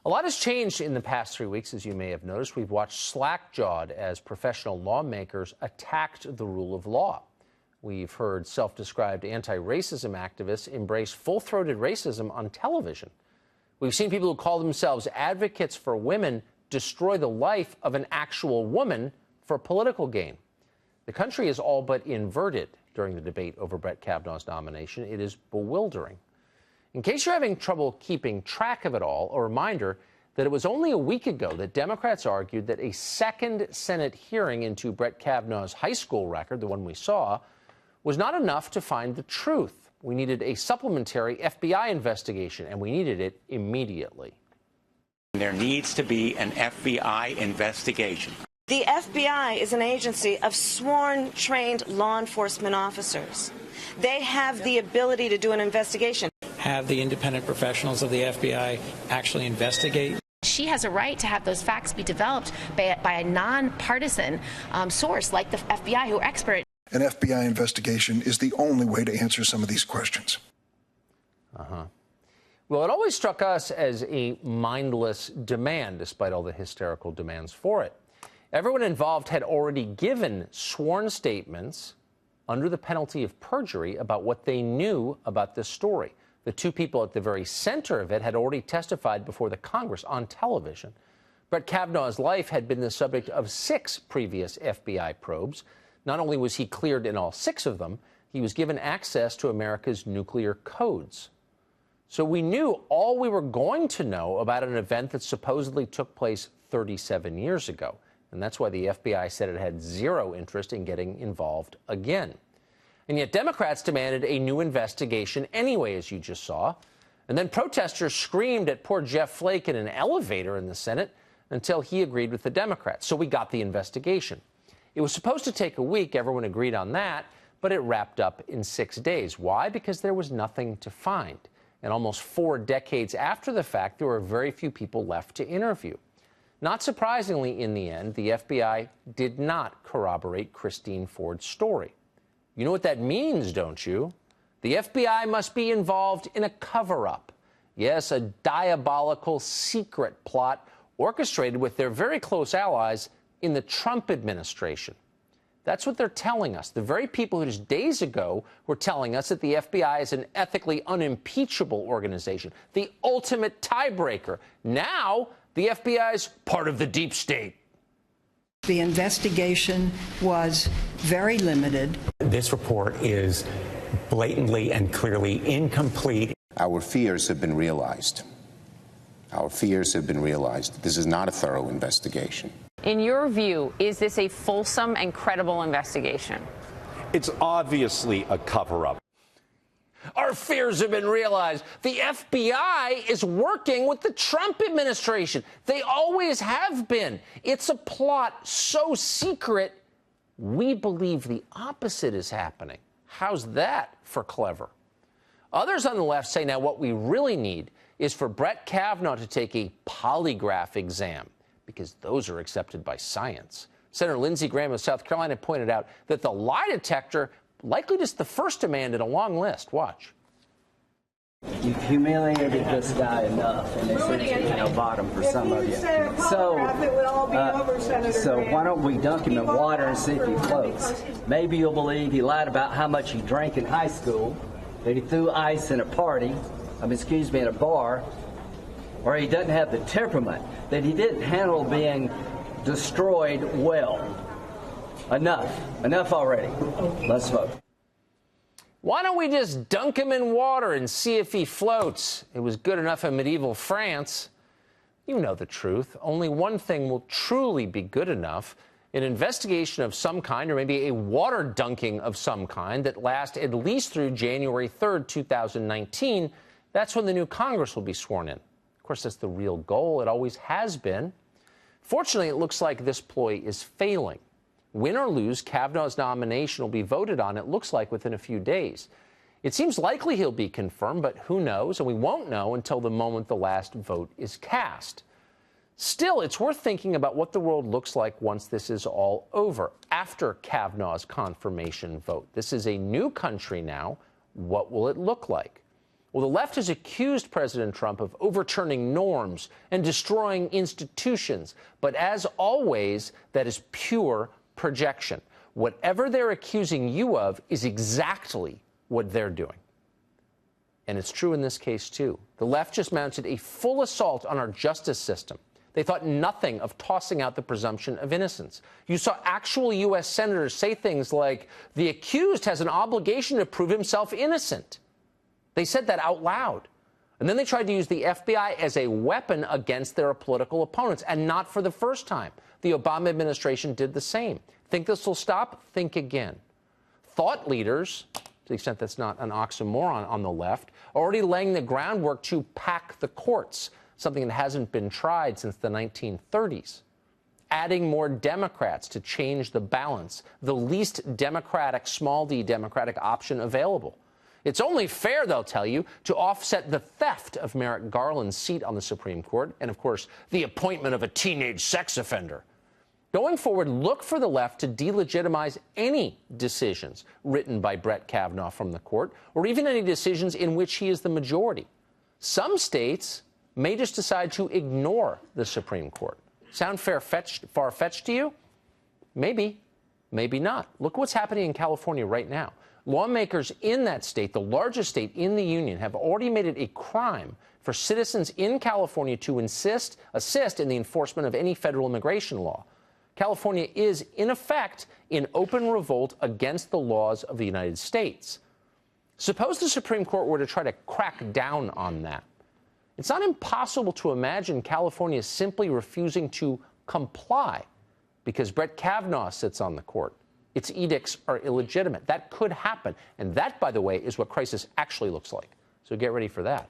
A lot has changed in the past 3 weeks, as you may have noticed. We've watched slack-jawed as professional lawmakers attacked the rule of law. We've heard self-described anti-racism activists embrace full-throated racism on television. We've seen people who call themselves advocates for women destroy the life of an actual woman for political gain. The country is all but inverted during the debate over Brett Kavanaugh's nomination. It is bewildering. In case you're having trouble keeping track of it all, a reminder that it was only a week ago that Democrats argued that a second Senate hearing into Brett Kavanaugh's high school record, the one we saw, was not enough to find the truth. We needed a supplementary FBI investigation, and we needed it immediately. There needs to be an FBI investigation. The FBI is an agency of sworn, trained law enforcement officers. They have the ability to do an investigation. Have the independent professionals of the FBI actually investigate. She has a right to have those facts be developed by a nonpartisan source like the FBI, who are expert. An FBI investigation is the only way to answer some of these questions. Well, it always struck us as a mindless demand, despite all the hysterical demands for it. Everyone involved had already given sworn statements under the penalty of perjury about what they knew about this story. The two people at the very center of it had already testified before the Congress on television. Brett Kavanaugh's life had been the subject of 6 previous FBI probes. Not only was he cleared in all 6 of them, he was given access to America's nuclear codes. So we knew all we were going to know about an event that supposedly took place 37 years ago. And that's why the FBI said it had zero interest in getting involved again. And yet Democrats demanded a new investigation anyway, as you just saw. And then protesters screamed at poor Jeff Flake in an elevator in the Senate until he agreed with the Democrats. So we got the investigation. It was supposed to take a week. Everyone agreed on that. But it wrapped up in 6 days. Why? Because there was nothing to find. And almost 4 decades after the fact, there were very few people left to interview. Not surprisingly, in the end, the FBI did not corroborate Christine Ford's story. You know what that means, don't you? The FBI must be involved in a cover-up. Yes, a diabolical secret plot orchestrated with their very close allies in the Trump administration. That's what they're telling us. The very people who just days ago were telling us that the FBI is an ethically unimpeachable organization, the ultimate tiebreaker. Now, the FBI is part of the deep state. The investigation was very limited. This report is blatantly and clearly incomplete. Our fears have been realized. Our fears have been realized. This is not a thorough investigation. In your view, is this a fulsome and credible investigation? It's obviously a cover-up. Our fears have been realized. The FBI is working with the Trump administration. They always have been. It's a plot so secret, we believe the opposite is happening. How's that for clever? Others on the left say now what we really need is for Brett Kavanaugh to take a polygraph exam, because those are accepted by science. Senator Lindsey Graham of South Carolina pointed out that the lie detector likely just the first demand in a long list. Watch. You've humiliated this guy enough, and this is bottom for some of you. So why don't we dunk him in water and see if he floats? Maybe you'll believe he lied about how much he drank in high school, that he threw ice in a party, in a bar, or he doesn't have the temperament, that he didn't handle being destroyed well. Enough already. Let's vote. Why don't we just dunk him in water and see if he floats? It was good enough in medieval France. You know the truth. Only one thing will truly be good enough: an investigation of some kind, or maybe a water dunking of some kind that lasts at least through January 3rd, 2019. That's when the new Congress will be sworn in. Of course, that's the real goal. It always has been. Fortunately, it looks like this ploy is failing. Win or lose, Kavanaugh's nomination will be voted on, it looks like, within a few days. It seems likely he'll be confirmed, but who knows? And we won't know until the moment the last vote is cast. Still, it's worth thinking about what the world looks like once this is all over, after Kavanaugh's confirmation vote. This is a new country now. What will it look like? Well, the left has accused President Trump of overturning norms and destroying institutions. But as always, that is pure projection. Whatever they're accusing you of is exactly what they're doing. And it's true in this case, too. The left just mounted a full assault on our justice system. They thought nothing of tossing out the presumption of innocence. You saw actual U.S. senators say things like, the accused has an obligation to prove himself innocent. They said that out loud. And then they tried to use the FBI as a weapon against their political opponents, and not for the first time. The Obama administration did the same. Think this will stop? Think again. Thought leaders, to the extent that's not an oxymoron on the left, are already laying the groundwork to pack the courts, something that hasn't been tried since the 1930s. Adding more Democrats to change the balance, the least democratic, small d democratic option available. It's only fair, they'll tell you, to offset the theft of Merrick Garland's seat on the Supreme Court and, of course, the appointment of a teenage sex offender. Going forward, look for the left to delegitimize any decisions written by Brett Kavanaugh from the court, or even any decisions in which he is the majority. Some states may just decide to ignore the Supreme Court. Sound far-fetched to you? Maybe, maybe not. Look what's happening in California right now. Lawmakers in that state, the largest state in the union, have already made it a crime for citizens in California to assist in the enforcement of any federal immigration law. California is, in effect, in open revolt against the laws of the United States. Suppose the Supreme Court were to try to crack down on that. It's not impossible to imagine California simply refusing to comply because Brett Kavanaugh sits on the court. Its edicts are illegitimate. That could happen. And that, by the way, is what crisis actually looks like. So get ready for that.